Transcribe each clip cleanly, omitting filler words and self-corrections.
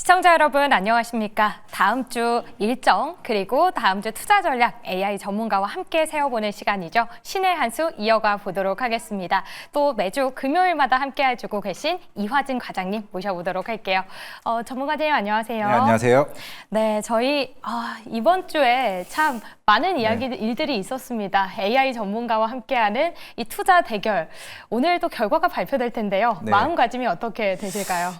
시청자 여러분 안녕하십니까? 다음 주 일정 그리고 다음 주 투자 전략 AI 전문가와 함께 세워보는 시간이죠. 신의 한 수 이어가 보도록 하겠습니다. 또 매주 금요일마다 함께 해주고 계신 이화진 과장님 모셔보도록 할게요. 전문가님 안녕하세요. 네, 안녕하세요. 네, 저희 이번 주에 참 많은 일들이 있었습니다. AI 전문가와 함께하는 이 투자 대결. 오늘도 결과가 발표될 텐데요. 네. 마음가짐이 어떻게 되실까요?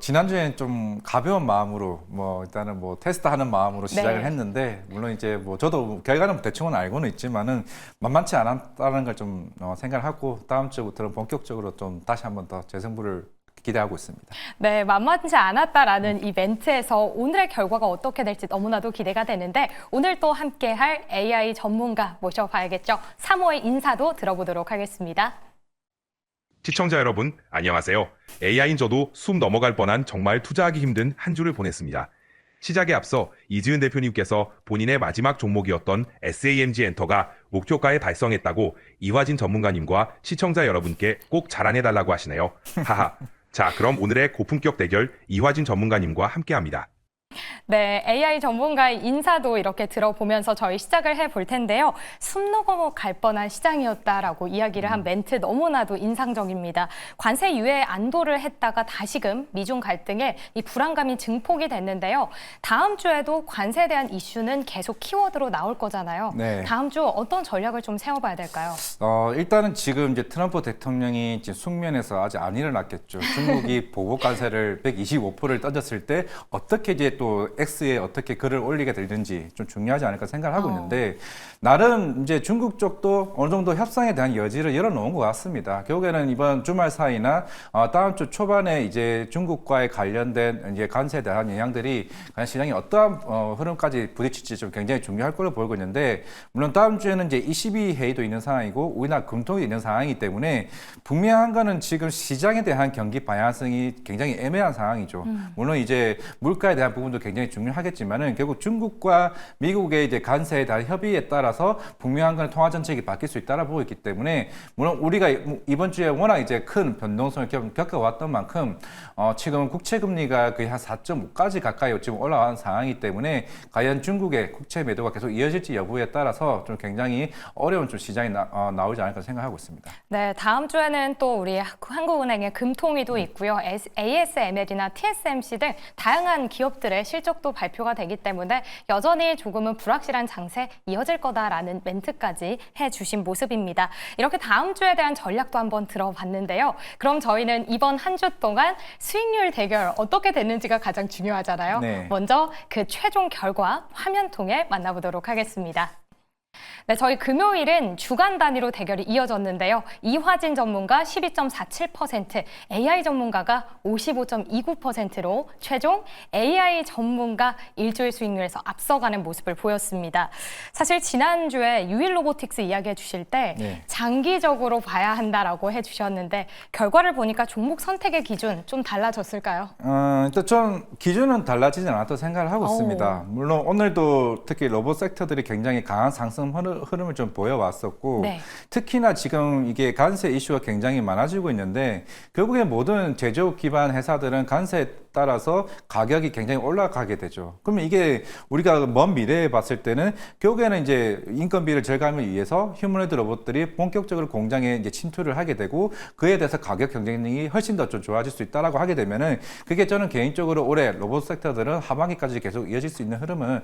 지난주엔 좀 가벼운 마음으로 일단은 테스트하는 마음으로 시작을 네. 했는데 물론 이제 저도 결과는 대충은 알고는 있지만은 만만치 않았다는 걸 좀 생각하고 다음 주부터는 본격적으로 좀 다시 한번 더 재승부를 기대하고 있습니다. 네, 만만치 않았다라는 이 멘트에서 오늘의 결과가 어떻게 될지 너무나도 기대가 되는데 오늘 또 함께할 AI 전문가 모셔봐야겠죠. 3호의 인사도 들어보도록 하겠습니다. 시청자 여러분, 안녕하세요. AI인 저도 숨 넘어갈 뻔한 정말 투자하기 힘든 한 주를 보냈습니다. 시작에 앞서 이지은 대표님께서 본인의 마지막 종목이었던 SAMG 엔터가 목표가에 달성했다고 이화진 전문가님과 시청자 여러분께 꼭 자랑해달라고 하시네요. 하하. 자, 그럼 오늘의 고품격 대결 이화진 전문가님과 함께합니다. 네, AI 전문가의 인사도 이렇게 들어보면서 저희 시작을 해볼 텐데요. 숨 넘어갈 뻔한 시장이었다라고 이야기를 한 멘트 너무나도 인상적입니다. 관세 유예 안도를 했다가 다시금 미중 갈등에 이 불안감이 증폭이 됐는데요. 다음 주에도 관세에 대한 이슈는 계속 키워드로 나올 거잖아요. 네. 다음 주 어떤 전략을 좀 세워봐야 될까요? 일단은 지금 이제 트럼프 대통령이 이제 숙면에서 아직 안 일어났겠죠. 중국이 보복 관세를 125%를 던졌을 때 어떻게 이제 또 X에 어떻게 글을 올리게 되는지 좀 중요하지 않을까 생각을 하고 있는데 나름 이제 중국 쪽도 어느 정도 협상에 대한 여지를 열어놓은 것 같습니다. 결국에는 이번 주말 사이나 다음 주 초반에 이제 중국과의 관련된 이제 관세에 대한 영향들이 과연 시장이 어떠한 흐름까지 부딪힐지 좀 굉장히 중요할 걸로 보이고 있는데 물론 다음 주에는 이제 ECB 회의도 있는 상황이고 우리나라 금통이 있는 상황이기 때문에 분명한 거는 지금 시장에 대한 경기 방향성이 굉장히 애매한 상황이죠. 물론 이제 물가에 대한 부분도 굉장히 중요하겠지만은 결국 중국과 미국의 이제 관세에 대한 협의에 따라서 분명한 건 통화 정책이 바뀔 수 있다라 보고 있기 때문에 물론 우리가 이번 주에 워낙 이제 큰 변동성을 겪어왔던 만큼 지금 국채 금리가 거의 한 4.5까지 가까이 지금 올라간 상황이기 때문에 과연 중국의 국채 매도가 계속 이어질지 여부에 따라서 좀 굉장히 어려운 좀 시장이 나오지 않을까 생각하고 있습니다. 네, 다음 주에는 또 우리 한국은행의 금통위도 있고요. ASML이나 TSMC 등 다양한 기업들의 실적도 발표가 되기 때문에 여전히 조금은 불확실한 장세 이어질 거다라는 멘트까지 해주신 모습입니다. 이렇게 다음 주에 대한 전략도 한번 들어봤는데요. 그럼 저희는 이번 한 주 동안 수익률 대결 어떻게 됐는지가 가장 중요하잖아요. 네. 먼저 그 최종 결과 화면 통해 만나보도록 하겠습니다. 네, 저희 금요일은 주간 단위로 대결이 이어졌는데요. 이화진 전문가 12.47%, AI 전문가가 55.29%로 최종 AI 전문가 일주일 수익률에서 앞서가는 모습을 보였습니다. 사실 지난주에 유일 로보틱스 이야기해 주실 때 장기적으로 봐야 한다라고 해주셨는데 결과를 보니까 종목 선택의 기준 좀 달라졌을까요? 일단 좀 기준은 달라지지 않았다고 생각을 하고 있습니다. 물론 오늘도 특히 로봇 섹터들이 굉장히 강한 상승 흐름을 좀 보여왔었고 특히나 지금 이게 관세 이슈가 굉장히 많아지고 있는데 결국에 모든 제조업 기반 회사들은 관세에 따라서 가격이 굉장히 올라가게 되죠. 그러면 이게 우리가 먼 미래에 봤을 때는 결국에는 이제 인건비를 절감을 위해서 휴머노이드 로봇들이 본격적으로 공장에 이제 침투를 하게 되고 그에 대해서 가격 경쟁력이 훨씬 더 좀 좋아질 수 있다라고 하게 되면은 그게 저는 개인적으로 올해 로봇 섹터들은 하반기까지 계속 이어질 수 있는 흐름은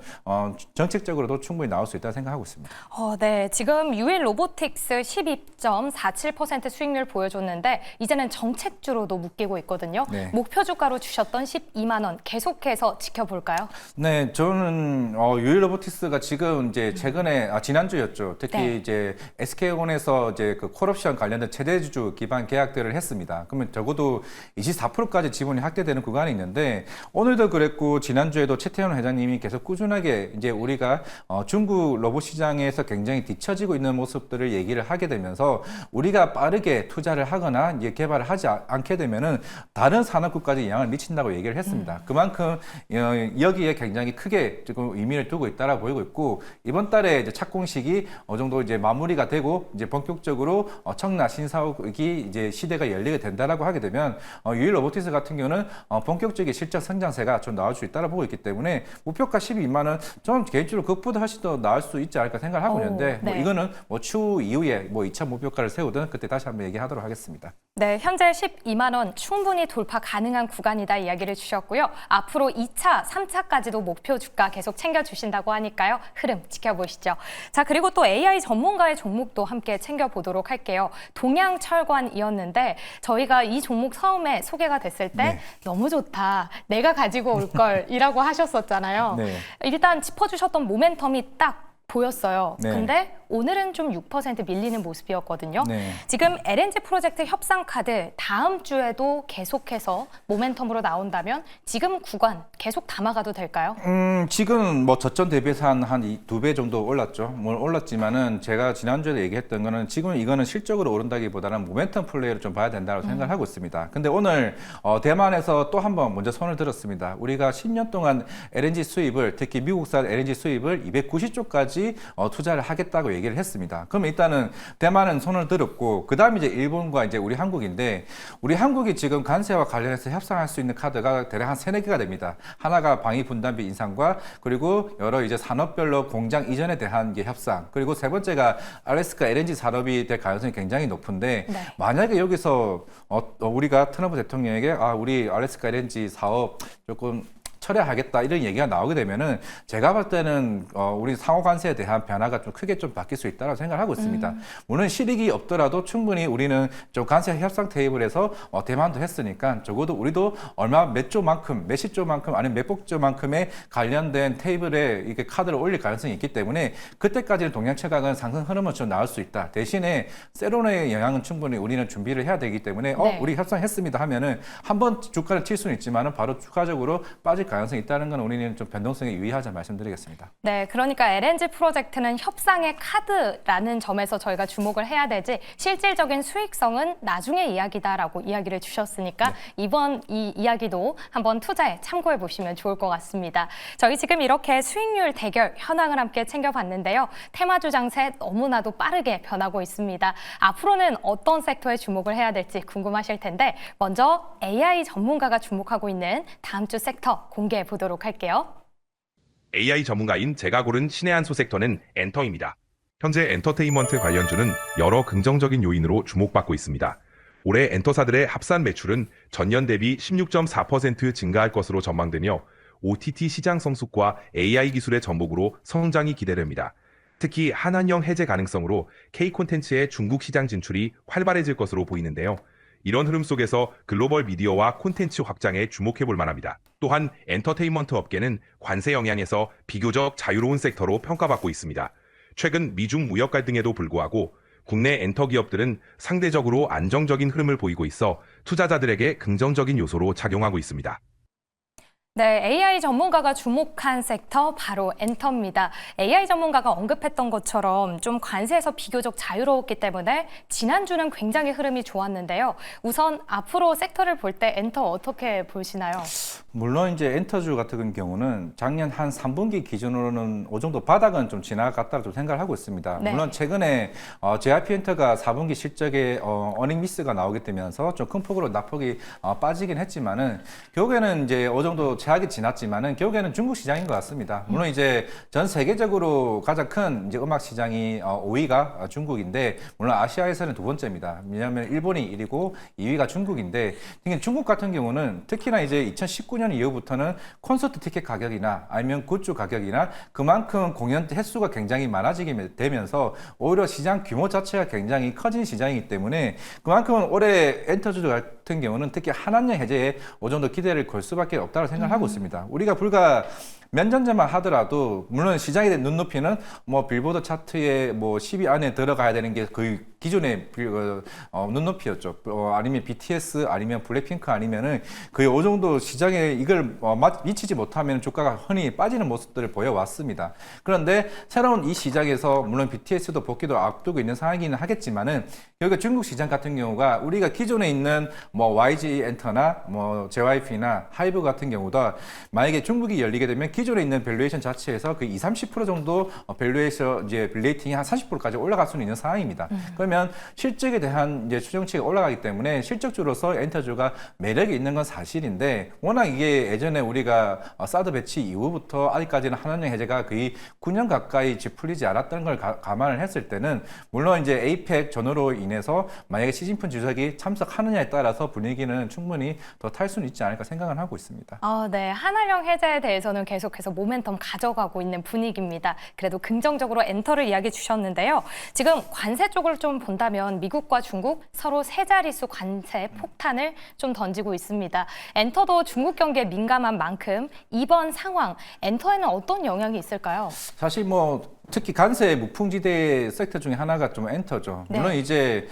정책적으로도 충분히 나올 수 있다고 생각하고 있습니다. 네, 지금 유일 로보틱스 12.47% 수익률 보여줬는데 이제는 정책주로도 묶이고 있거든요. 목표 주가로 주셨던 12만 원 계속해서 지켜볼까요? 네, 저는 유일 로보틱스가 지금 이제 최근에 지난주였죠. 특히 이제 SK온에서 이제 그 콜옵션 관련된 최대주주 기반 계약들을 했습니다. 그러면 적어도 24%까지 지분이 확대되는 구간이 있는데 오늘도 그랬고 지난주에도 최태원 회장님이 계속 꾸준하게 이제 우리가 중국 로봇 시장에서 굉장히 뒤처지고 있는 모습들을 얘기를 하게 되면서 우리가 빠르게 투자를 하거나 이제 개발을 하지 않게 되면은 다른 산업군까지 영향을 미친다고 있다라고 얘기를 했습니다. 그만큼 여기에 굉장히 크게 지금 의미를 두고 있다라고 보이고 있고 이번 달에 이제 착공식이 어느 정도 이제 마무리가 되고 이제 본격적으로 청라 신사옥이 이제 시대가 열리게 된다라고 하게 되면 유일 로보티스 같은 경우는 본격적인 실적 성장세가 좀 나올 수 있다고 보고 있기 때문에 목표가 12만 원, 저는 개인적으로 그것보다 훨씬 더 나을 수 있지 않을까 생각을 하고 있는데 뭐 네. 이거는 뭐 추후 이후에 뭐 2차 목표가를 세우든 그때 다시 한번 얘기하도록 하겠습니다. 네, 현재 12만 원 충분히 돌파 가능한 구간이다 이야기를 주셨고요. 앞으로 2차, 3차까지도 목표 주가 계속 챙겨주신다고 하니까요. 흐름 지켜보시죠. 자, 그리고 또 AI 전문가의 종목도 함께 챙겨보도록 할게요. 동양철관이었는데 저희가 이 종목 처음에 소개가 됐을 때 네. 너무 좋다. 내가 가지고 올 걸이라고 하셨었잖아요. 네. 일단 짚어주셨던 모멘텀이 딱 보였어요. 네. 근데 오늘은 좀 6% 밀리는 모습이었거든요. 네. 지금 LNG 프로젝트 협상 카드 다음 주에도 계속해서 모멘텀으로 나온다면 지금 구간 계속 담아가도 될까요? 지금 뭐 저점 대비해서 한 2배 정도 올랐죠. 뭐 올랐지만은 제가 지난주에 얘기했던 거는 지금 이거는 실적으로 오른다기보다는 모멘텀 플레이를 좀 봐야 된다고 생각을 하고 있습니다. 근데 오늘 대만에서 또 한 번 먼저 손을 들었습니다. 우리가 10년 동안 LNG 수입을 특히 미국산 LNG 수입을 290조까지 투자를 하겠다고 얘기를 했습니다. 그럼 일단은 대만은 손을 들었고 그다음에 이제 일본과 이제 우리 한국인데 우리 한국이 지금 관세와 관련해서 협상할 수 있는 카드가 대략 한 3-4개가 됩니다. 하나가 방위 분담비 인상과 그리고 여러 이제 산업별로 공장 이전에 대한 게 협상 그리고 세 번째가 알래스카 LNG 산업이 될 가능성이 굉장히 높은데 네. 만약에 여기서 우리가 트럼프 대통령에게 우리 알래스카 LNG 사업 조금 철회하겠다 이런 얘기가 나오게 되면은 제가 볼 때는 우리 상호 관세에 대한 변화가 좀 크게 좀 바뀔 수 있다고 생각을 하고 있습니다. 물론 실익이 없더라도 충분히 우리는 좀 관세 협상 테이블에서 대만도 했으니까 적어도 우리도 얼마 몇 조만큼 몇십 조만큼 아니면 몇백 조만큼의 관련된 테이블에 이게 카드를 올릴 가능성이 있기 때문에 그때까지는 동양 최강은 상승 흐름은 좀 나올 수 있다. 대신에 세론의 영향은 충분히 우리는 준비를 해야 되기 때문에 네. 우리 협상했습니다 하면은 한번 주가를 칠 수는 있지만은 바로 추가적으로 빠질 가능성이 있다는 건 우리는 좀 변동성에 유의하자 말씀드리겠습니다. 네, 그러니까 LNG 프로젝트는 협상의 카드라는 점에서 저희가 주목을 해야 되지 실질적인 수익성은 나중의 이야기다라고 이야기를 주셨으니까 네. 이번 이 이야기도 한번 투자에 참고해 보시면 좋을 것 같습니다. 저희 지금 이렇게 수익률 대결 현황을 함께 챙겨봤는데요. 테마주 장세 너무나도 빠르게 변하고 있습니다. 앞으로는 어떤 섹터에 주목을 해야 될지 궁금하실 텐데 먼저 AI 전문가가 주목하고 있는 다음 주 섹터 공개해 보도록 할게요. AI 전문가인 제가 고른 신의 한 소섹터는 엔터입니다. 현재 엔터테인먼트 관련주는 여러 긍정적인 요인으로 주목받고 있습니다. 올해 엔터사들의 합산 매출은 전년 대비 16.4% 증가할 것으로 전망되며 OTT 시장 성숙과 AI 기술의 전복으로 성장이 기대됩니다. 특히 한한령 해제 가능성으로 K 콘텐츠의 중국 시장 진출이 활발해질 것으로 보이는데요. 이런 흐름 속에서 글로벌 미디어와 콘텐츠 확장에 주목해볼 만합니다. 또한 엔터테인먼트 업계는 관세 영향에서 비교적 자유로운 섹터로 평가받고 있습니다. 최근 미중 무역 갈등에도 불구하고 국내 엔터 기업들은 상대적으로 안정적인 흐름을 보이고 있어 투자자들에게 긍정적인 요소로 작용하고 있습니다. 네, AI 전문가가 주목한 섹터 바로 엔터입니다. AI 전문가가 언급했던 것처럼 좀 관세에서 비교적 자유로웠기 때문에 지난주는 굉장히 흐름이 좋았는데요. 우선 앞으로 섹터를 볼 때 엔터 어떻게 보시나요? 물론 이제 엔터주 같은 경우는 작년 한 3분기 기준으로는 어느 정도 바닥은 좀 지나갔다고 좀 생각을 하고 있습니다. 네. 물론 최근에 JYP 엔터가 4분기 실적에 어닝 미스가 나오게 되면서 좀 큰 폭으로 낙폭이 빠지긴 했지만은 결국에는 이제 어느 정도 제약이 지났지만은 결국에는 중국 시장인 것 같습니다. 물론 이제 전 세계적으로 가장 큰 이제 음악 시장이 5위가 중국인데 물론 아시아에서는 두 번째입니다. 왜냐하면 일본이 1위고 2위가 중국인데 중국 같은 경우는 특히나 이제 2019년 이후부터는 콘서트 티켓 가격이나 아니면 굿즈 가격이나 그만큼 공연 횟수가 굉장히 많아지게 되면서 오히려 시장 규모 자체가 굉장히 커진 시장이기 때문에 그만큼 올해 엔터주 같은 경우는 특히 한한령 해제에 어느 정도 기대를 걸 수밖에 없다고 생각하고 있습니다. 우리가 불과 몇 년 전만 하더라도 물론 시장에 대한 눈높이는 뭐 빌보드 차트에 뭐 10위 안에 들어가야 되는 게 거의 기존의 눈높이였죠. 아니면 BTS 아니면 블랙핑크 아니면은 거의 이 정도 시장에 이걸 미치지 못하면 주가가 흔히 빠지는 모습들을 보여왔습니다. 그런데 새로운 이 시장에서 물론 BTS도 복귀도 앞두고 있는 상황이긴 하겠지만은 여기가 중국 시장 같은 경우가 우리가 기존에 있는 뭐 YG 엔터나 뭐 JYP나 하이브 같은 경우도 만약에 중국이 열리게 되면 기존에 있는 밸류에이션 자체에서 그 20-30% 정도 밸류에이션 이제 레이팅이 한 40%까지 올라갈 수는 있는 상황입니다. 그러면 실적에 대한 이제 추정치가 올라가기 때문에 실적주로서 엔터주가 매력이 있는 건 사실인데 워낙 이게 예전에 우리가 사드 배치 이후부터 아직까지는 한원령 해제가 거의 9년 가까이 풀리지 않았던 걸 감안을 했을 때는 물론 이제 에이펙 전후로 인해서 만약에 시진핑 주석이 참석하느냐에 따라서 분위기는 충분히 더 탈 수는 있지 않을까 생각을 하고 있습니다. 네. 한한령 해제에 대해서는 계속해서 모멘텀 가져가고 있는 분위기입니다. 그래도 긍정적으로 엔터를 이야기해 주셨는데요. 지금 관세 쪽을 좀 본다면 미국과 중국 서로 세 자릿수 관세 폭탄을 좀 던지고 있습니다. 엔터도 중국 경기에 민감한 만큼 이번 상황, 엔터에는 어떤 영향이 있을까요? 사실 뭐 특히 관세 무풍지대 섹터 중에 하나가 좀 엔터죠. 네. 물론 이제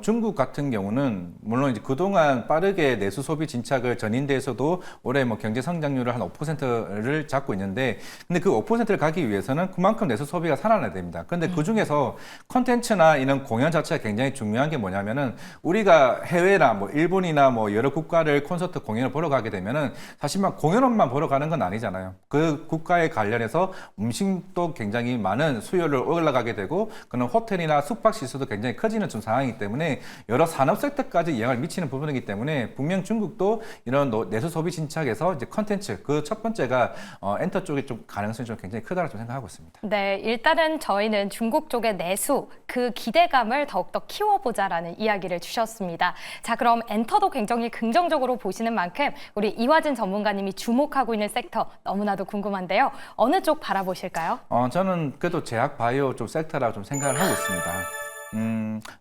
중국 같은 경우는 물론 이제 그동안 빠르게 내수 소비 진착을 전인대에서도 올해 뭐 경제 성장률을 한 5%를 잡고 있는데 근데 그 5%를 가기 위해서는 그만큼 내수 소비가 살아나야 됩니다. 근데 그 중에서 콘텐츠나 이런 공연 자체가 굉장히 중요한 게 뭐냐면은 우리가 해외나 뭐 일본이나 뭐 여러 국가를 콘서트 공연을 보러 가게 되면은 사실 막 공연만 보러 가는 건 아니잖아요. 그 국가에 관련해서 음식도 굉장히 많은 수요를 올라가게 되고 그런 호텔이나 숙박 시설도 굉장히 커지는 좀 상황이기 때문에 여러 산업 섹터까지 영향을 미치는 부분이기 때문에 분명 중국도 이런 내수 소비 진착에서 이제 컨텐츠 그 첫 번째가 엔터 쪽에 좀 가능성이 좀 굉장히 크다고 좀 생각하고 있습니다. 네, 일단은 저희는 중국 쪽의 내수 그 기대감을 더욱더 키워보자라는 이야기를 주셨습니다. 자, 그럼 엔터도 굉장히 긍정적으로 보시는 만큼 우리 이화진 전문가님이 주목하고 있는 섹터 너무나도 궁금한데요. 어느 쪽 바라보실까요? 저는 그래도 제약 바이오 쪽 섹터라고 좀 생각을 하고 있습니다.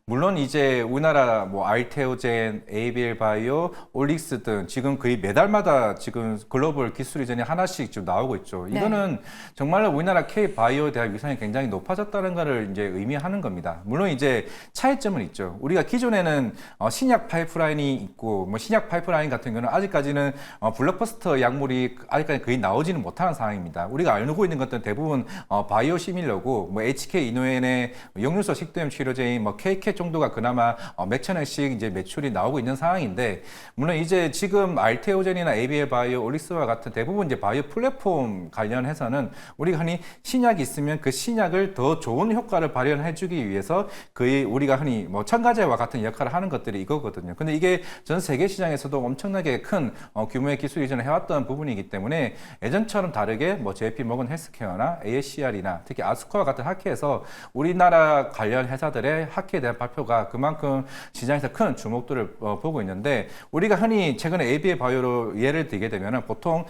물론 이제 우리나라 뭐 알테오젠, ABL 바이오, 올릭스 등 지금 거의 매달마다 지금 글로벌 기술 이전이 하나씩 지금 나오고 있죠. 이거는 정말로 우리나라 K 바이오에 대한 위상이 굉장히 높아졌다는 것을 이제 의미하는 겁니다. 물론 이제 차이점은 있죠. 우리가 기존에는 신약 파이프라인이 있고 뭐 신약 파이프라인 같은 경우는 아직까지는 블록버스터 약물이 아직까지 거의 나오지는 못하는 상황입니다. 우리가 알고 있는 것들은 대부분 바이오 시밀러고 뭐 HK 이노엔의 역류소 식도염 치료제 뭐 KK 정도가 그나마 몇천 원씩 이제 매출이 나오고 있는 상황인데 물론 이제 지금 알테오젠이나 ABL 바이오, 올릭스와 같은 대부분 이제 바이오 플랫폼 관련해서는 우리가 흔히 신약이 있으면 그 신약을 더 좋은 효과를 발현해주기 위해서 거의 우리가 흔히 뭐 첨가제와 같은 역할을 하는 것들이 이거거든요. 근데 이게 전 세계 시장에서도 엄청나게 큰 규모의 기술 이전을 해왔던 부분이기 때문에 예전처럼 다르게 뭐 JP 모건 헬스케어나 ASCR이나 특히 아스코와 같은 학회에서 우리나라 관련 회사들의 학회에 대한 발표가 그만큼 시장에서 큰 주목도를 보고 있는데 우리가 흔히 최근에 ABA 바이오로 예를 들게 되면 보통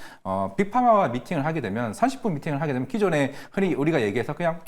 빅파마와 미팅을 하게 되면 30분 미팅을 하게 되면 기존에 흔히 우리가 얘기해서 그냥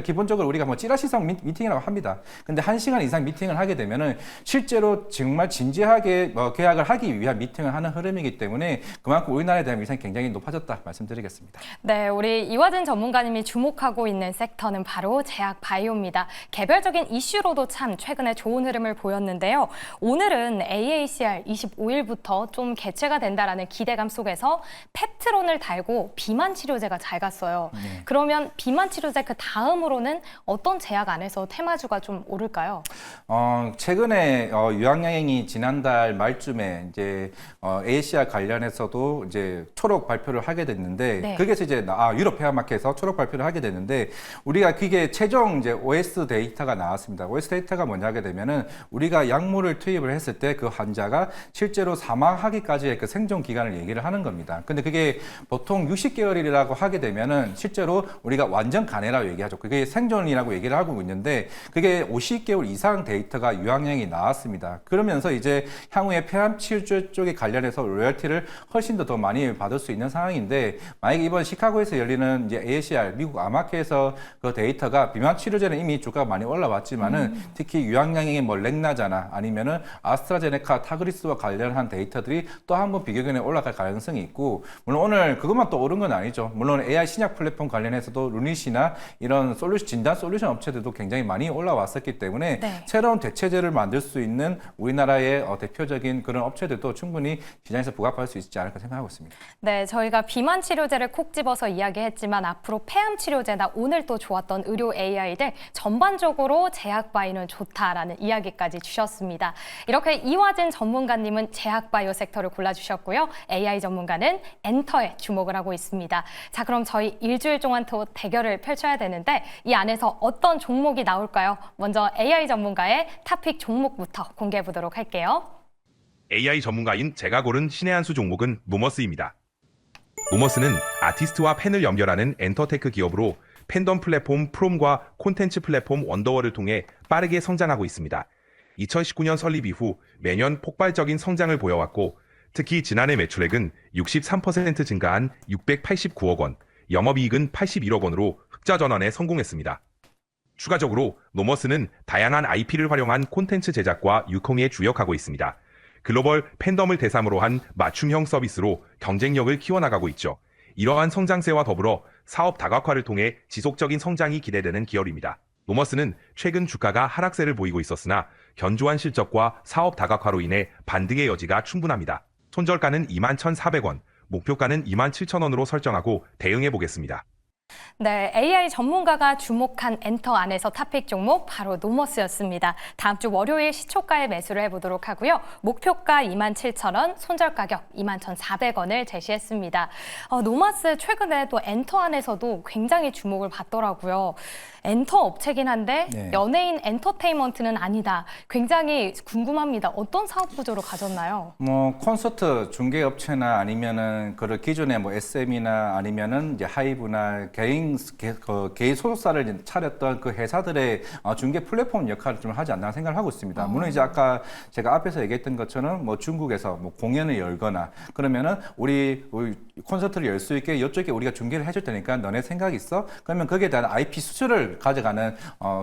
기본적으로 우리가 뭐 찌라시성 미팅이라고 합니다. 근데 1시간 이상 미팅을 하게 되면은 실제로 정말 진지하게 계약을 하기 위한 미팅을 하는 흐름이기 때문에 그만큼 우리나라에 대한 위상이 굉장히 높아졌다 말씀드리겠습니다. 네, 우리 이화진 전문가님이 주목하고 있는 섹터는 바로 제약 바이오입니다. 개별적인 이슈로도 참 최근에 좋은 흐름을 보였는데요. 오늘은 AACR 25일부터 좀 개최가 된다라는 기대감 속에서 펩트론을 달고 비만 치료제가 잘 갔어요. 네. 그러면 비만 치료제 그 다음으로는 어떤 제약 안에서 테마주가 좀 오를까요? 최근에 유황양행이 지난달 말쯤에 이제 ACR 관련해서도 이제 초록 발표를 하게 됐는데 네. 거기에서 이제 유럽 폐암마켓에서 초록 발표를 하게 됐는데 우리가 그게 최종 이제 OS 데이터가 나왔습니다. OS 데이터가 뭐냐 하게 되면은 우리가 약물을 투입을 했을 때 그 환자가 실제로 사망하기까지의 그 생존 기간을 얘기를 하는 겁니다. 근데 그게 보통 60개월이라고 하게 되면은 실제로 우리가 완전 간해라고 얘기하죠. 그게 생존이라고 얘기를 하고 있는데 그게 50개월 이상 데이터가 유황양이 나왔습니다. 그러면서 이제 향후에 폐암 치료 쪽에 관련해서 로열티를 훨씬 더 많이 받을 수 있는 상황인데 만약에 이번 시카고에서 열리는 이제 AACR 미국 암학회에서 그 데이터가 비만 치료제는 이미 주가가 많이 올라왔지만은 특히 유황양행의 뭐 렉나자나 아니면은 아스트라제네카 타그리스와 관련한 데이터들이 또 한 번 비교견에 올라갈 가능성이 있고 물론 오늘 그것만 또 오른 건 아니죠. 물론 AI 신약 플랫폼 관련해서도 루닛이나 이런 이런 진단 솔루션 업체들도 굉장히 많이 올라왔었기 때문에 네. 새로운 대체제를 만들 수 있는 우리나라의 대표적인 그런 업체들도 충분히 시장에서 부각할 수 있지 않을까 생각하고 있습니다. 네, 저희가 비만 치료제를 콕 집어서 이야기했지만 앞으로 폐암 치료제나 오늘 또 좋았던 의료 AI들 전반적으로 제약바이오는 좋다라는 이야기까지 주셨습니다. 이렇게 이화진 전문가님은 제약바이오 섹터를 골라주셨고요. AI 전문가는 엔터에 주목을 하고 있습니다. 자, 그럼 저희 일주일 동안 또 대결을 펼쳐야 되는데 이 안에서 어떤 종목이 나올까요? 먼저 AI 전문가의 탑픽 종목부터 공개해 보도록 할게요. AI 전문가인 제가 고른 신의 한 수 종목은 노머스입니다. 노머스는 아티스트와 팬을 연결하는 엔터테크 기업으로 팬덤 플랫폼 프롬과 콘텐츠 플랫폼 원더월을 통해 빠르게 성장하고 있습니다. 2019년 설립 이후 매년 폭발적인 성장을 보여왔고 특히 지난해 매출액은 63% 증가한 689억 원, 영업이익은 81억 원으로 흑자 전환에 성공했습니다. 추가적으로 노머스는 다양한 IP를 활용한 콘텐츠 제작과 유통에 주력하고 있습니다. 글로벌 팬덤을 대상으로 한 맞춤형 서비스로 경쟁력을 키워나가고 있죠. 이러한 성장세와 더불어 사업 다각화를 통해 지속적인 성장이 기대되는 기업입니다. 노머스는 최근 주가가 하락세를 보이고 있었으나 견조한 실적과 사업 다각화로 인해 반등의 여지가 충분합니다. 손절가는 21,400원, 목표가는 27,000원으로 설정하고 대응해 보겠습니다. 네, AI 전문가가 주목한 엔터 안에서 탑픽 종목 바로 노머스였습니다. 다음 주 월요일 시초가에 매수를 해보도록 하고요. 목표가 27,000원, 손절 가격 21,400원을 제시했습니다. 노머스 최근에 또 엔터 안에서도 굉장히 주목을 받더라고요. 엔터 업체긴 한데 네. 연예인 엔터테인먼트는 아니다. 굉장히 궁금합니다. 어떤 사업 구조로 가졌나요? 콘서트 중개 업체나 아니면은 그 기존의 SM이나 아니면은 이제 하이브나 개인 소속사를 차렸던 그 회사들의 중개 플랫폼 역할을 좀 하지 않나 생각을 하고 있습니다. 물론 이제 아까 제가 앞에서 얘기했던 것처럼 중국에서 공연을 열거나 그러면은 우리 콘서트를 열 수 있게 이쪽에 우리가 중개를 해줄 테니까 너네 생각 있어? 그러면 거기에 대한 IP 수수료를 가져가는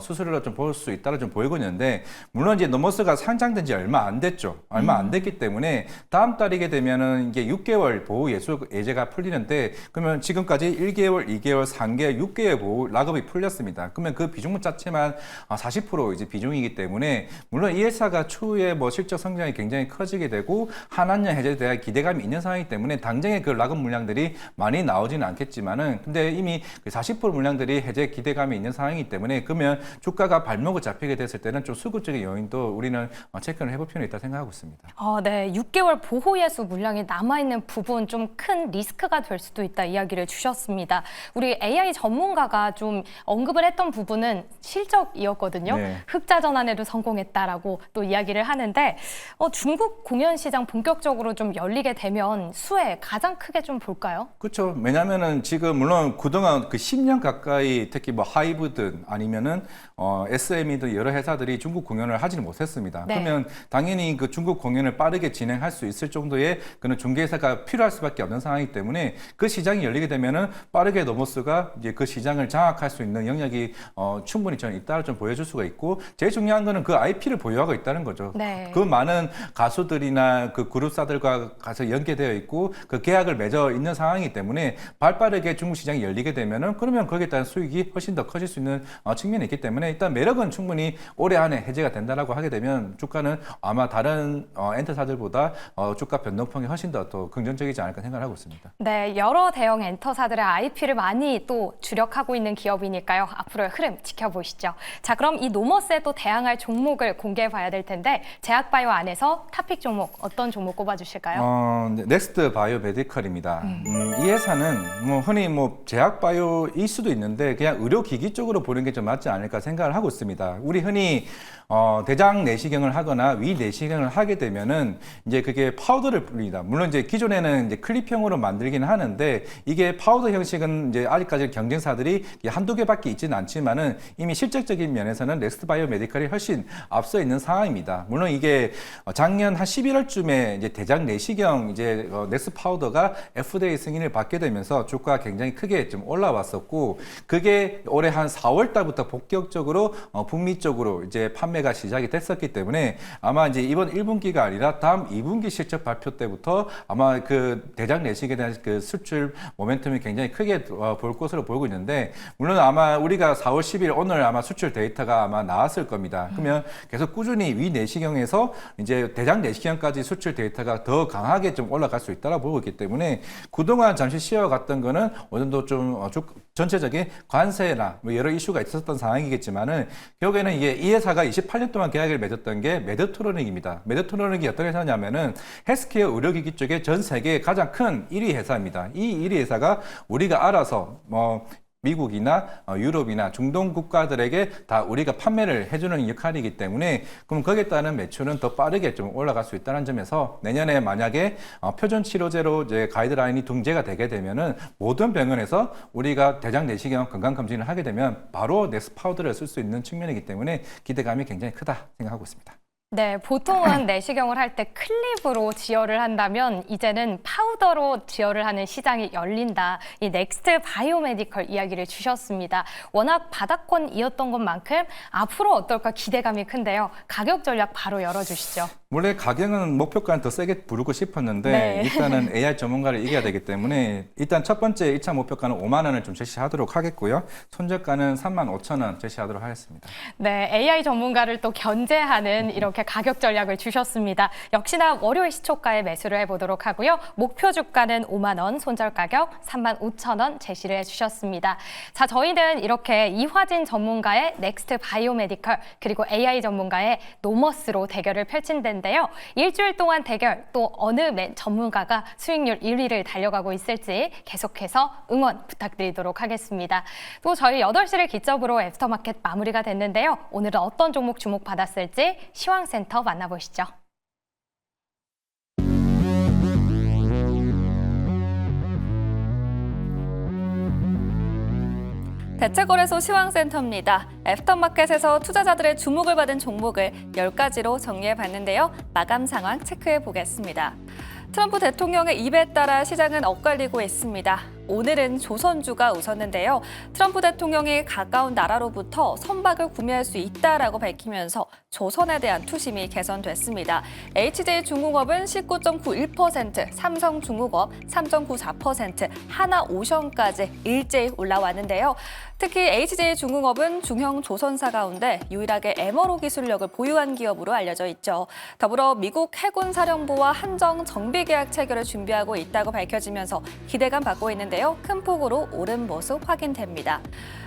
수수료로 좀 볼 수 있다고 좀 보이고 있는데 물론 이제 노머스가 상장된 지 얼마 안 됐죠. 얼마 안 됐기 때문에 다음 달이게 되면은 이게 6개월 보호 예제가 풀리는데 그러면 지금까지 1개월, 2개월, 3개월, 6개월 보호 락업이 풀렸습니다. 그러면 그 비중 자체만 40% 이제 비중이기 때문에 물론 이 회사가 추후에 실적 성장이 굉장히 커지게 되고 한한년 해제에 대한 기대감이 있는 상황이기 때문에 당장의 그 락업 물량들이 많이 나오지는 않겠지만은 근데 이미 그 40% 물량들이 해제 기대감이 있는 상황이기 때문에 그러면 주가가 발목을 잡히게 됐을 때는 좀 수급적인 요인도 우리는 체크를 해볼 필요가 있다 생각하고 있습니다. 네, 6개월 보호예수 물량이 남아있는 부분 좀 큰 리스크가 될 수도 있다 이야기를 주셨습니다. 우리 AI 전문가가 좀 언급을 했던 부분은 실적이었거든요. 네. 흑자 전환에도 성공했다라고 또 이야기를 하는데 중국 공연 시장 본격적으로 좀 열리게 되면 수혜 가장 크게 좀 볼까요? 그렇죠. 왜냐면은 지금 물론 그동안 그 10년 가까이 특히 하이브든 아니면은 SM이든 여러 회사들이 중국 공연을 하지는 못했습니다. 네. 그러면 당연히 그 중국 공연을 빠르게 진행할 수 있을 정도의 그런 중개회사가 필요할 수밖에 없는 상황이기 때문에 그 시장이 열리게 되면은 빠르게 노머스가 이제 그 시장을 장악할 수 있는 영역이 충분히 저는 있다를 좀 보여줄 수가 있고 제일 중요한 거는 그 IP를 보유하고 있다는 거죠. 네. 그 많은 가수들이나 그 그룹사들과 가서 연계되어 있고 그 계약을 맺어 있는 상황이기 때문에 발빠르게 중국 시장이 열리게 되면은 그러면 거기에 따른 수익이 훨씬 더 커질 수 있는 측면이 있기 때문에 일단 매력은 충분히 올해 안에 해제가 된다라고 하게 되면 주가는 아마 다른 엔터사들보다 주가 변동폭이 훨씬 더 긍정적이지 않을까 생각을 하고 있습니다. 네, 여러 대형 엔터사들의 IP를 많이 또 주력하고 있는 기업이니까요. 앞으로의 흐름 지켜보시죠. 자, 그럼 이 노머스에 또 대항할 종목을 공개해 봐야 될 텐데 제약바이오 안에서 탑픽 종목 어떤 종목 꼽아주실까요? 넥스트 바이오 메디컬입니다. 이 회사는 흔히 제약바이오일 수도 있는데 그냥 의료기기 쪽으로 보는 게 좀 맞지 않을까 생각을 하고 있습니다. 우리 흔히 대장 내시경을 하거나 위 내시경을 하게 되면은 이제 그게 파우더를 뿌립니다. 물론 이제 기존에는 이제 클립형으로 만들기는 하는데 이게 파우더 형식은 이제 아직까지 경쟁사들이 한두 개밖에 있지는 않지만은 이미 실적적인 면에서는 넥스트 바이오 메디컬이 훨씬 앞서 있는 상황입니다. 물론 이게 작년 한 11월쯤에 이제 대장 내시경 이제 넥스 파우더가 FDA 승인을 받게 되면서 주가가 굉장히 크게 좀 올라왔었고 그게 올해 한 4월 달부터 본격적으로 북미 쪽으로 이제 판매가 시작이 됐었기 때문에 아마 이제 이번 1분기가 아니라 다음 2분기 실적 발표 때부터 아마 그 대장 내시경에 대한 그 수출 모멘텀이 굉장히 크게 볼 올 것으로 보이고 있는데 물론 아마 우리가 4월 10일 오늘 아마 수출 데이터가 아마 나왔을 겁니다. 그러면 계속 꾸준히 위 내시경에서 이제 대장 내시경까지 수출 데이터가 더 강하게 좀 올라갈 수 있다고 보고 있기 때문에 그동안 잠시 쉬어갔던 거는 어느 정도 좀 전체적인 관세나 뭐 여러 이슈가 있었던 상황이겠지만은 결국에는 이게 이 회사가 28년 동안 계약을 맺었던 게 메드트로닉입니다. 메드트로닉이 어떤 회사냐면은 헬스케어 의료기기 쪽에 전 세계 가장 큰 1위 회사입니다. 이 1위 회사가 우리가 알아서 뭐 미국이나 유럽이나 중동 국가들에게 다 우리가 판매를 해주는 역할이기 때문에 그럼 거기에 따른 매출은 더 빠르게 좀 올라갈 수 있다는 점에서 내년에 만약에 표준 치료제로 이제 가이드라인이 등재가 되게 되면은 모든 병원에서 우리가 대장 내시경 건강 검진을 하게 되면 바로 넥스 파우더를 쓸 수 있는 측면이기 때문에 기대감이 굉장히 크다 생각하고 있습니다. 네, 보통은 내시경을 할 때 클립으로 지혈을 한다면 이제는 파우더로 지혈을 하는 시장이 열린다. 이 넥스트 바이오메디컬 이야기를 주셨습니다. 워낙 바닥권이었던 것만큼 앞으로 어떨까 기대감이 큰데요. 가격 전략 바로 열어주시죠. 원래 가격은 목표가는 더 세게 부르고 싶었는데 네. 일단은 AI 전문가를 이겨야 되기 때문에 일단 첫 번째 1차 목표가는 5만 원을 좀 제시하도록 하겠고요. 손절가는 3만 5천 원 제시하도록 하겠습니다. 네, AI 전문가를 또 견제하는 이렇게 가격 전략을 주셨습니다. 역시나 월요일 시초가에 매수를 해보도록 하고요. 목표 주가는 5만 원, 손절 가격 3만 5천 원 제시를 해주셨습니다. 자, 저희는 이렇게 이화진 전문가의 넥스트 바이오메디컬 그리고 AI 전문가의 노머스로 대결을 펼친 데인데요. 일주일 동안 대결 또 어느 전문가가 수익률 1위를 달려가고 있을지 계속해서 응원 부탁드리도록 하겠습니다. 또 저희 8시를 기점으로 애프터마켓 마무리가 됐는데요. 오늘은 어떤 종목 주목받았을지 시황센터 만나보시죠. 대체거래소 시황센터입니다. 애프터마켓에서 투자자들의 주목을 받은 종목을 10가지로 정리해봤는데요. 마감 상황 체크해보겠습니다. 트럼프 대통령의 입에 따라 시장은 엇갈리고 있습니다. 오늘은 조선주가 웃었는데요. 트럼프 대통령이 가까운 나라로부터 선박을 구매할 수 있다라고 밝히면서 조선에 대한 투심이 개선됐습니다. HJ중공업은 19.91%, 삼성중공업 3.94%, 하나오션까지 일제히 올라왔는데요. 특히 HJ중공업은 중형 조선사 가운데 유일하게 MRO 기술력을 보유한 기업으로 알려져 있죠. 더불어 미국 해군사령부와 한정 정비계약 체결을 준비하고 있다고 밝혀지면서 기대감 받고 있는데요. 큰 폭으로 오른 모습 확인됩니다.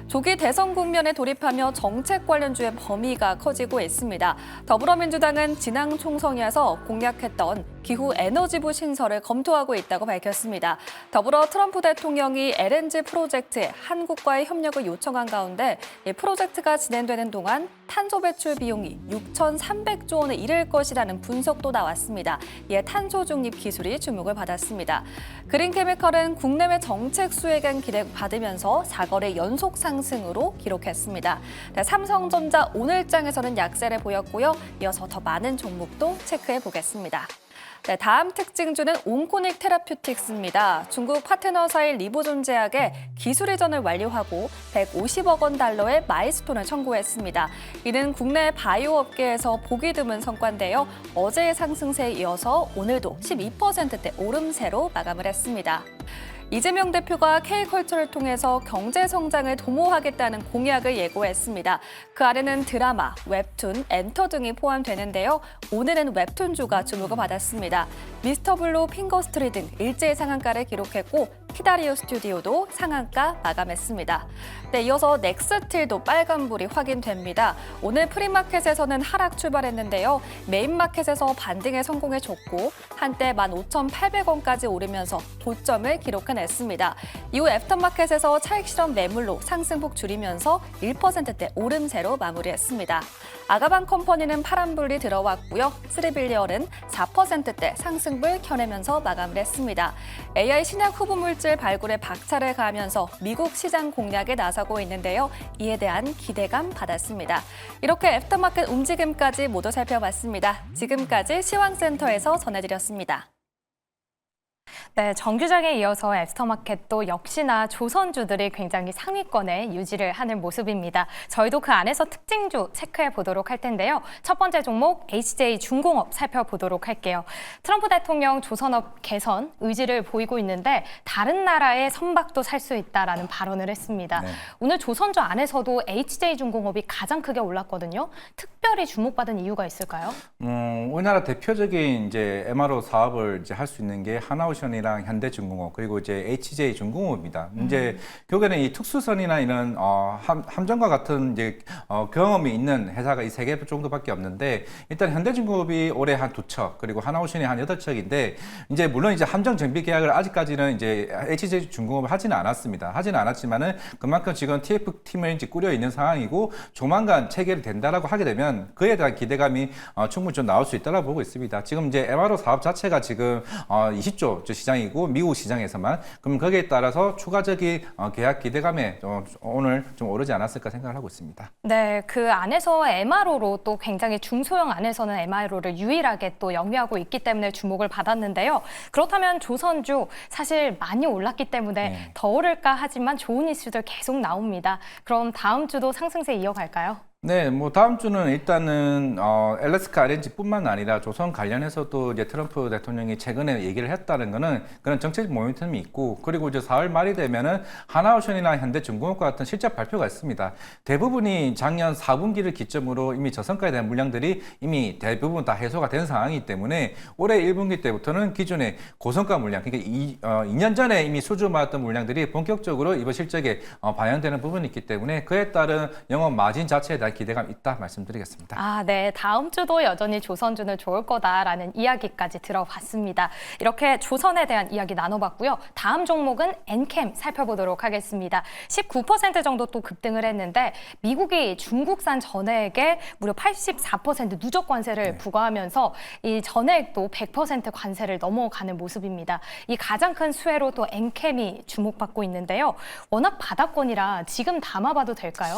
조기 대선 국면에 돌입하며 정책 관련주의 범위가 커지고 있습니다. 더불어민주당은 지난 총선에서 공약했던 기후 에너지부 신설을 검토하고 있다고 밝혔습니다. 더불어 트럼프 대통령이 LNG 프로젝트에 한국과의 협력을 요청한 가운데 이 프로젝트가 진행되는 동안 탄소 배출 비용이 6,300조 원에 이를 것이라는 분석도 나왔습니다. 이에 탄소 중립 기술이 주목을 받았습니다. 그린케미컬은 국내외 정책 수혜가 기대받으면서 4거래 연속 상승으로 기록했습니다. 삼성전자 오늘장에서는 약세를 보였고요. 이어서 더 많은 종목도 체크해 보겠습니다. 네, 다음 특징주는 온코닉 테라퓨틱스입니다. 중국 파트너사인 리보존 제약에 기술 이전을 완료하고 150억 원 달러의 마일스톤을 청구했습니다. 이는 국내 바이오 업계에서 보기 드문 성과인데요. 어제의 상승세에 이어서 오늘도 12%대 오름세로 마감을 했습니다. 이재명 대표가 K컬처를 통해서 경제 성장을 도모하겠다는 공약을 예고했습니다. 그 아래는 드라마, 웹툰, 엔터 등이 포함되는데요. 오늘은 웹툰주가 주목을 받았습니다. 미스터블루, 핑거스트리 등 일제히 상한가를 기록했고 키다리오 스튜디오도 상한가 마감했습니다. 네, 이어서 넥스틸도 빨간불이 확인됩니다. 오늘 프리마켓에서는 하락 출발했는데요. 메인마켓에서 반등에 성공해줬고 한때 15,800원까지 오르면서 고점을 기록해냈습니다. 이후 애프터마켓에서 차익 실험 매물로 상승폭 줄이면서 1%대 오름세로 마무리했습니다. 아가방 컴퍼니는 파란불이 들어왔고요. 스리빌리얼은 4%대 상승불 켜내면서 마감을 했습니다. AI 신약 후보 물질 발굴에 박차를 가하면서 미국 시장 공략에 나서고 있는데요. 이에 대한 기대감 받았습니다. 이렇게 애프터마켓 움직임까지 모두 살펴봤습니다. 지금까지 시황센터에서 전해드렸습니다. 네, 정규장에 이어서 애프터마켓도 역시나 조선주들이 굉장히 상위권에 유지를 하는 모습입니다. 저희도 그 안에서 특징주 체크해 보도록 할 텐데요. 첫 번째 종목 HJ중공업 살펴보도록 할게요. 트럼프 대통령 조선업 개선 의지를 보이고 있는데 다른 나라의 선박도 살 수 있다라는 발언을 했습니다. 네. 오늘 조선주 안에서도 HJ중공업이 가장 크게 올랐거든요. 특별히 주목받은 이유가 있을까요? 우리나라 대표적인 이제 MRO 사업을 이제 할 수 있는 게 하나오션이랑 현대중공업 그리고 이제 HJ중공업입니다. 이제 결국에는 이 특수선이나 이런 함정과 같은 이제 경험이 있는 회사가 이 세 개 정도밖에 없는데 일단 현대중공업이 올해 한 2척 그리고 하나오션이 한 8척인데 이제 물론 이제 함정 정비 계약을 아직까지는 이제 HJ중공업을 하지는 않았습니다. 하지는 않았지만은 그만큼 지금 TF 팀을 이제 꾸려 있는 상황이고 조만간 체결이 된다라고 하게 되면 그에 대한 기대감이 충분히 좀 나올 수 있다고 보고 있습니다. 지금 이제 MRO 사업 자체가 지금 20조 시장이고 미국 시장에서만 그럼 거기에 따라서 추가적인 계약 기대감에 오늘 좀 오르지 않았을까 생각을 하고 있습니다. 네, 그 안에서 MRO로 또 굉장히 중소형 안에서는 MRO를 유일하게 또 영위하고 있기 때문에 주목을 받았는데요. 그렇다면 조선주 사실 많이 올랐기 때문에 네. 더 오를까 하지만 좋은 이슈들 계속 나옵니다. 그럼 다음 주도 상승세 이어갈까요? 네, 뭐 다음 주는 일단은 LSK RNG뿐만 아니라 조선 관련해서도 이제 트럼프 대통령이 최근에 얘기를 했다는 거는 그런 정책 모멘텀이 있고 그리고 이제 4월 말이 되면은 하나오션이나 현대중공업과 같은 실적 발표가 있습니다. 대부분이 작년 4분기를 기점으로 이미 저성과에 대한 물량들이 이미 대부분 다 해소가 된 상황이기 때문에 올해 1분기 때부터는 기존의 고성과 물량, 그러니까 2년 전에 이미 수주받았던 물량들이 본격적으로 이번 실적에 반영되는 부분이 있기 때문에 그에 따른 영업 마진 자체에 대한 기대감이 있다 말씀드리겠습니다. 아, 네. 다음 주도 여전히 조선주는 좋을 거다라는 이야기까지 들어봤습니다. 이렇게 조선에 대한 이야기 나눠봤고요. 다음 종목은 엔캠 살펴보도록 하겠습니다. 19% 정도 또 급등을 했는데 미국이 중국산 전해액에 무려 84% 누적 관세를 부과하면서 이 전해액도 100% 관세를 넘어가는 모습입니다. 이 가장 큰 수혜로 또 엔캠이 주목받고 있는데요. 워낙 바닥권이라 지금 담아봐도 될까요?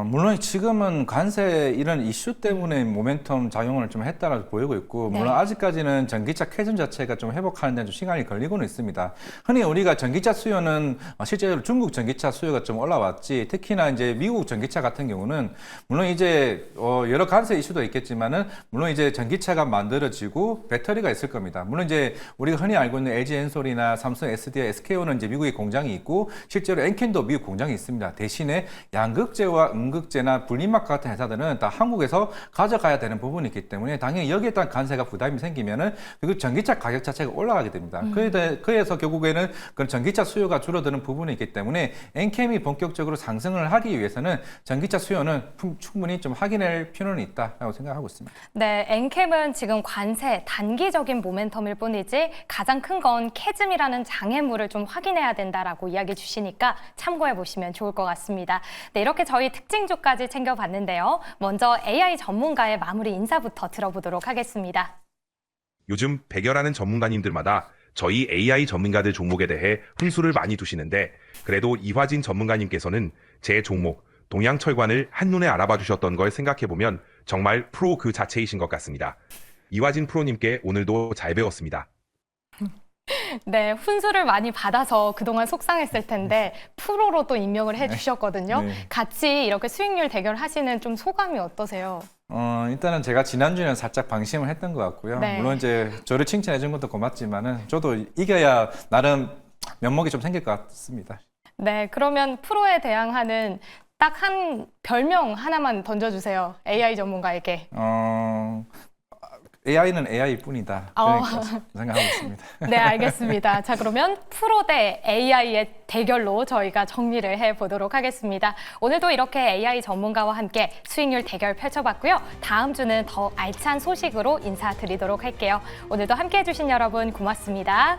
물론 지금은 관세 이런 이슈 때문에 모멘텀 작용을 좀 했다라고 보이고 있고 물론 네. 아직까지는 전기차 캐즘 자체가 좀 회복하는 데 좀 시간이 걸리고는 있습니다. 흔히 우리가 전기차 수요는 실제로 중국 전기차 수요가 좀 올라왔지 특히나 이제 미국 전기차 같은 경우는 물론 이제 여러 관세 이슈도 있겠지만은 물론 이제 전기차가 만들어지고 배터리가 있을 겁니다. 물론 이제 우리가 흔히 알고 있는 LG 엔솔이나 삼성 SDI, SKO는 이제 미국에 공장이 있고 실제로 엔캔도 미국 공장이 있습니다. 대신에 양극재와 음극재나 분리막 같은 회사들은 다 한국에서 가져가야 되는 부분이 있기 때문에 당연히 여기에 따른 관세가 부담이 생기면은 그리고 전기차 가격 자체가 올라가게 됩니다. 그래서 결국에는 그런 전기차 수요가 줄어드는 부분이 있기 때문에 엔캠이 본격적으로 상승을 하기 위해서는 전기차 수요는 충분히 좀 확인할 필요는 있다라고 생각하고 있습니다. 네, 엔캠은 지금 관세 단기적인 모멘텀일 뿐이지 가장 큰 건 캐즘이라는 장애물을 좀 확인해야 된다라고 이야기 주시니까 참고해 보시면 좋을 것 같습니다. 네, 이렇게 저희 특징주까지 챙겨봤는데요. 먼저 AI 전문가의 마무리 인사부터 들어보도록 하겠습니다. 요즘 백여라는 전문가님들마다 저희 AI 전문가들 종목에 대해 훈수를 많이 두시는데 그래도 이화진 전문가님께서는 제 종목 동양철관을 한눈에 알아봐 주셨던 걸 생각해보면 정말 프로 그 자체이신 것 같습니다. 이화진 프로님께 오늘도 잘 배웠습니다. 네, 훈수를 많이 받아서 그동안 속상했을 텐데 프로로 또 임명을 해주셨거든요. 네. 같이 이렇게 수익률 대결하시는 좀 소감이 어떠세요? 일단은 제가 지난주에는 살짝 방심을 했던 것 같고요. 네. 물론 이제 저를 칭찬해 준 것도 고맙지만은 저도 이겨야 나름 면목이 좀 생길 것 같습니다. 네, 그러면 프로에 대항하는 딱 한 별명 하나만 던져주세요. AI 전문가에게. AI는 AI일 뿐이다. 그러니까 생각하고 있습니다. 네, 알겠습니다. 자, 그러면 프로 대 AI의 대결로 저희가 정리를 해보도록 하겠습니다. 오늘도 이렇게 AI 전문가와 함께 수익률 대결 펼쳐봤고요. 다음 주는 더 알찬 소식으로 인사드리도록 할게요. 오늘도 함께해 주신 여러분 고맙습니다.